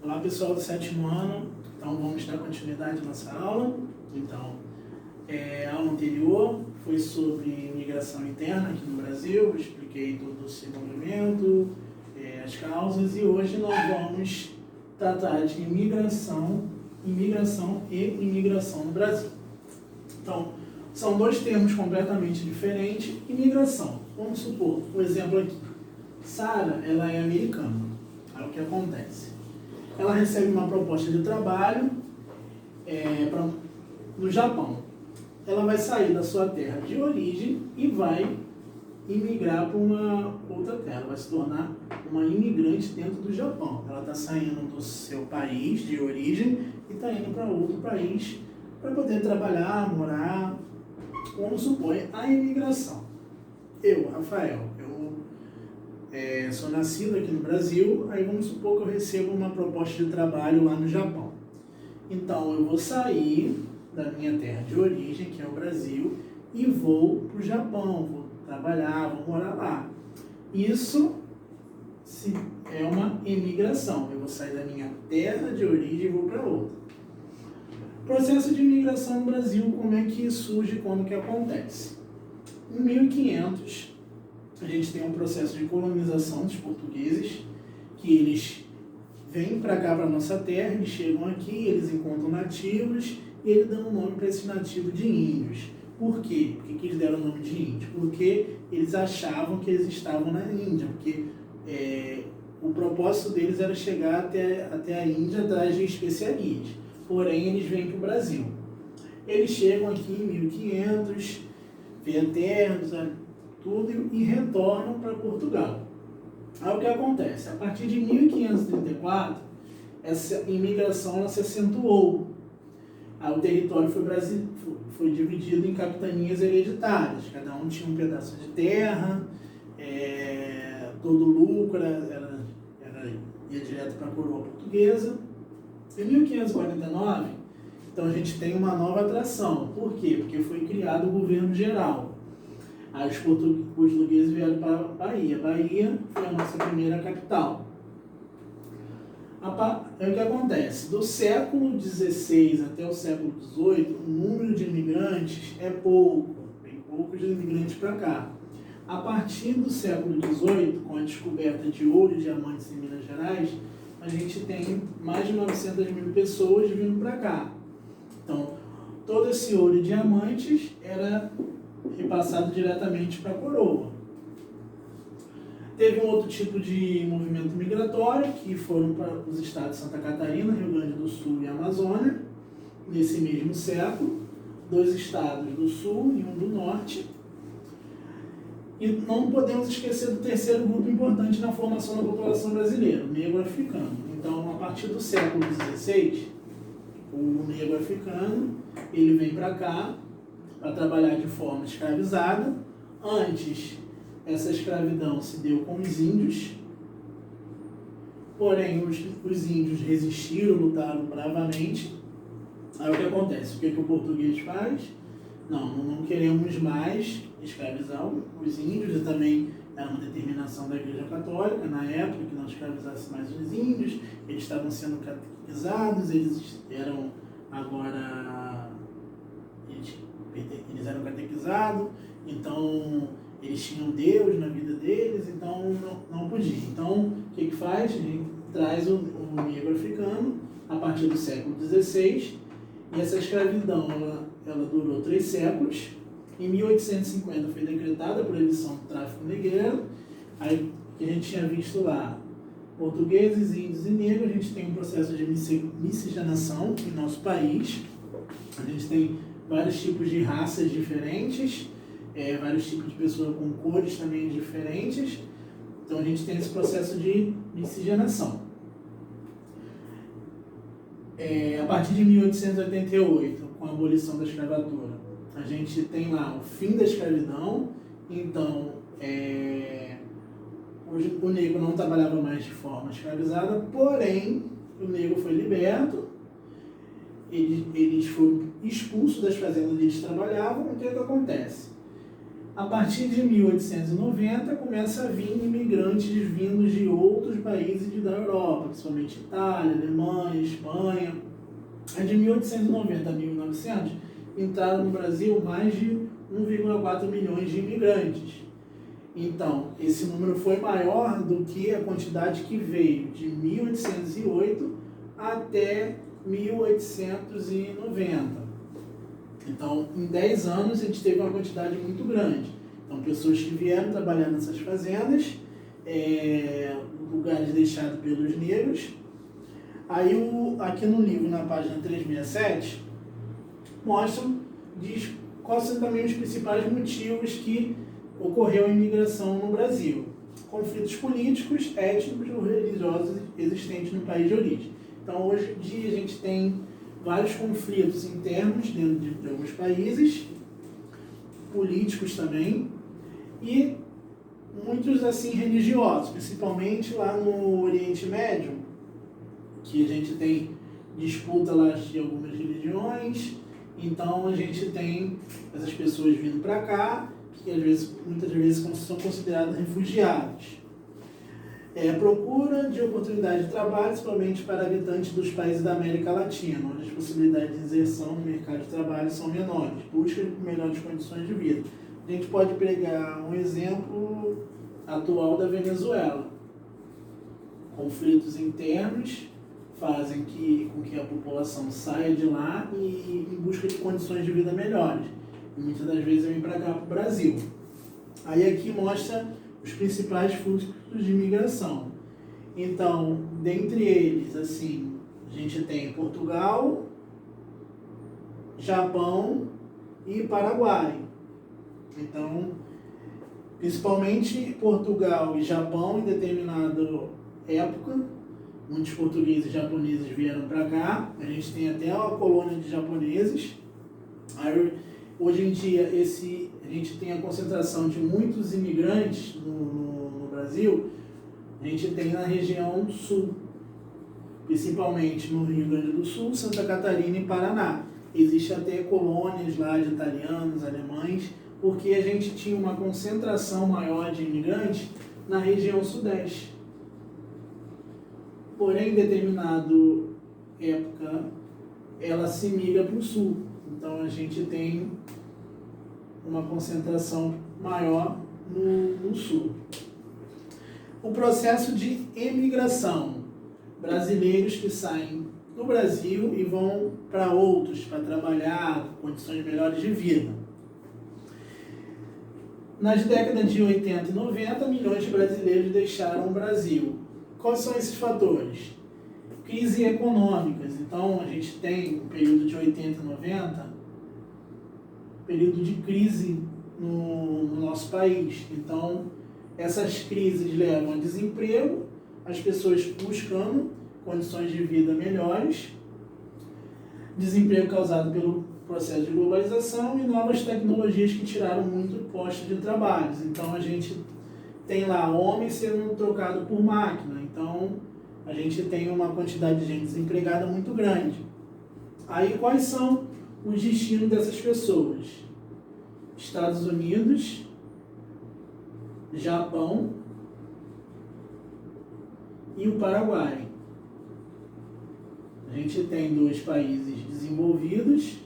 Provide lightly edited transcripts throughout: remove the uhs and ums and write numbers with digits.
Olá pessoal do sétimo ano, então vamos dar continuidade à nossa aula. Então, a aula anterior foi sobre migração interna aqui no Brasil, eu expliquei todo esse movimento, as causas, e hoje nós vamos tratar de imigração e imigração no Brasil. Então, são dois termos completamente diferentes. Imigração, vamos supor, por exemplo aqui, Sara, ela é americana, aí o que acontece? Ela recebe uma proposta de trabalho no Japão. Ela vai sair da sua terra de origem e vai imigrar para uma outra terra. Ela vai se tornar uma imigrante dentro do Japão. Ela está saindo do seu país de origem e está indo para outro país para poder trabalhar, morar. Vamos supor, a imigração. Eu, Rafael, sou nascido aqui no Brasil, aí vamos supor que eu recebo uma proposta de trabalho lá no Japão. Então eu vou sair da minha terra de origem, que é o Brasil, e vou para o Japão, vou trabalhar, vou morar lá. Isso é uma imigração. Eu vou sair da minha terra de origem e vou para outra. Processo de imigração no Brasil, como é que surge, quando que acontece? Em 1500, a gente tem um processo de colonização dos portugueses, que eles vêm para cá, para a nossa terra, eles chegam aqui, eles encontram nativos, e eles dão o nome para esse nativo de índios. Por quê? Por que eles deram o nome de índio? Porque eles achavam que eles estavam na Índia, porque o propósito deles era chegar até a Índia atrás de especiarias. Porém, eles vêm para o Brasil. Eles chegam aqui em 1500, vêem a terra, tudo, e retornam para Portugal. Aí o que acontece? A partir de 1534, essa imigração ela se acentuou. Aí o território foi dividido em capitanias hereditárias. Cada um tinha um pedaço de terra, todo lucro ia direto para a coroa portuguesa. Em 1549, então a gente tem uma nova atração. Por quê? Porque foi criado o governo geral. Aí os portugueses vieram para a Bahia. Bahia foi a nossa primeira capital. É o que acontece. Do século XVI até o século XVIII, o número de imigrantes é pouco. Tem poucos imigrantes para cá. A partir do século XVIII, com a descoberta de ouro e diamantes em Minas Gerais, a gente tem mais de 900 mil pessoas vindo para cá. Então, todo esse ouro e diamantes era repassado diretamente para a coroa. Teve um outro tipo de movimento migratório, que foram para os estados de Santa Catarina, Rio Grande do Sul e Amazônia, nesse mesmo século, 2 estados do Sul e um do Norte. E não podemos esquecer do terceiro grupo importante na formação da população brasileira, o negro africano. Então, a partir do século XVI, o negro africano ele vem para cá para trabalhar de forma escravizada. Antes, essa escravidão se deu com os índios, porém os índios resistiram, lutaram bravamente. Aí o que acontece? O que o português faz? Não queremos mais escravizar os índios, e também era uma determinação da Igreja Católica na época que não escravizasse mais os índios. Eles estavam sendo catequizados, eles eram catequizados, então eles tinham Deus na vida deles, então não podia. Então, o que faz? A gente traz o negro africano a partir do século XVI, e essa escravidão ela durou 3 séculos. Em 1850 foi decretada a proibição do tráfico negreiro. Aí, que a gente tinha visto lá, portugueses, índios e negros, a gente tem um processo de miscigenação em nosso país. A gente tem vários tipos de raças diferentes, vários tipos de pessoas com cores também diferentes. Então a gente tem esse processo de miscigenação. A partir de 1888, com a abolição da escravatura, a gente tem lá o fim da escravidão. Então o negro não trabalhava mais de forma escravizada, porém o negro foi liberto, eles foram expulsos das fazendas onde eles trabalhavam. O que acontece? A partir de 1890, começa a vir imigrantes vindos de outros países da Europa, principalmente Itália, Alemanha, Espanha. De 1890 a 1900, entraram no Brasil mais de 1,4 milhões de imigrantes. Então, esse número foi maior do que a quantidade que veio de 1808 até 1890. Então, em 10 anos, a gente teve uma quantidade muito grande. Então, pessoas que vieram trabalhar nessas fazendas, lugares deixados pelos negros. Aí, aqui no livro, na página 367, diz quais são também os principais motivos que ocorreu a imigração no Brasil. Conflitos políticos, étnicos ou religiosos existentes no país de origem. Então, hoje em dia, a gente tem vários conflitos internos dentro de alguns países, políticos também, e muitos assim religiosos, principalmente lá no Oriente Médio, que a gente tem disputa lá de algumas religiões. Então a gente tem essas pessoas vindo para cá, que muitas vezes são consideradas refugiados. Procura de oportunidade de trabalho, principalmente para habitantes dos países da América Latina, onde as possibilidades de inserção no mercado de trabalho são menores. Busca por melhores condições de vida. A gente pode pegar um exemplo atual da Venezuela. Conflitos internos fazem com que a população saia de lá e em busca de condições de vida melhores. E muitas das vezes vem para cá, para o Brasil. Aí aqui mostra os principais fluxos de imigração. Então, dentre eles, assim, a gente tem Portugal, Japão e Paraguai. Então, principalmente Portugal e Japão, em determinada época, muitos portugueses e japoneses vieram para cá. A gente tem até uma colônia de japoneses. Aí, hoje em dia, a gente tem a concentração de muitos imigrantes no Brasil. A gente tem na região sul, principalmente no Rio Grande do Sul, Santa Catarina e Paraná. Existem até colônias lá de italianos, alemães, porque a gente tinha uma concentração maior de imigrantes na região sudeste. Porém, em determinada época, ela se migra para o sul. Então, a gente tem uma concentração maior no sul. O processo de emigração. Brasileiros que saem do Brasil e vão para outros, para trabalhar, condições melhores de vida. Nas décadas de 80 e 90, milhões de brasileiros deixaram o Brasil. Quais são esses fatores? Crise econômicas. Então, a gente tem um período de 80 e 90, período de crise no nosso país. Então, essas crises levam a desemprego, as pessoas buscando condições de vida melhores, desemprego causado pelo processo de globalização e novas tecnologias que tiraram muito posto de trabalho. Então, a gente tem lá homens sendo trocado por máquina. Então, a gente tem uma quantidade de gente desempregada muito grande. Aí, quais são os destinos dessas pessoas? Estados Unidos, Japão e o Paraguai. A gente tem 2 países desenvolvidos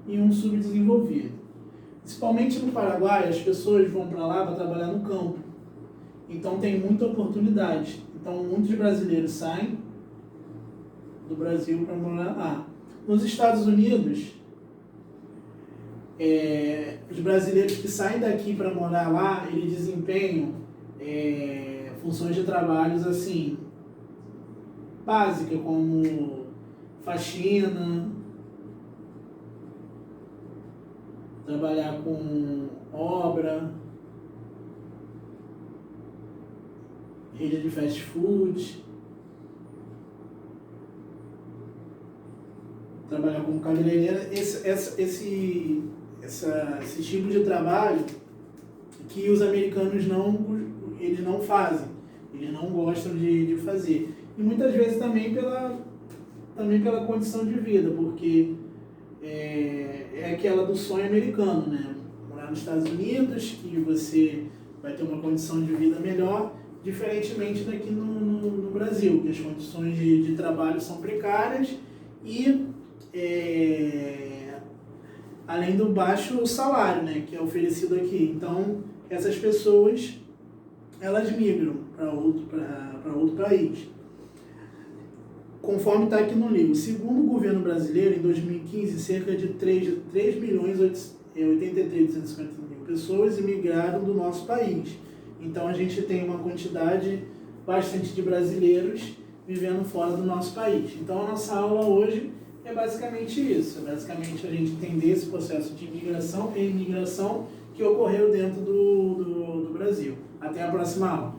e um subdesenvolvido. Principalmente no Paraguai, as pessoas vão para lá para trabalhar no campo. Então tem muita oportunidade. Então muitos brasileiros saem do Brasil para morar lá. Nos Estados Unidos, os brasileiros que saem daqui para morar lá, eles desempenham funções de trabalhos assim, básicas, como faxina, trabalhar com obra, rede de fast food, trabalhar como cabeleireira, esse tipo de trabalho que os americanos não fazem, eles não gostam de fazer. E muitas vezes também também pela condição de vida, porque é aquela do sonho americano, né? Morar nos Estados Unidos, que você vai ter uma condição de vida melhor, diferentemente daqui no Brasil, que as condições de trabalho são precárias e além do baixo salário, né, que é oferecido aqui. Então, essas pessoas, elas migram para outro país. Conforme está aqui no livro, segundo o governo brasileiro, em 2015, cerca de 3.083.250.000 pessoas imigraram do nosso país. Então, a gente tem uma quantidade bastante de brasileiros vivendo fora do nosso país. Então, a nossa aula hoje é basicamente isso. É basicamente a gente entender esse processo de imigração e imigração que ocorreu dentro do Brasil. Até a próxima aula.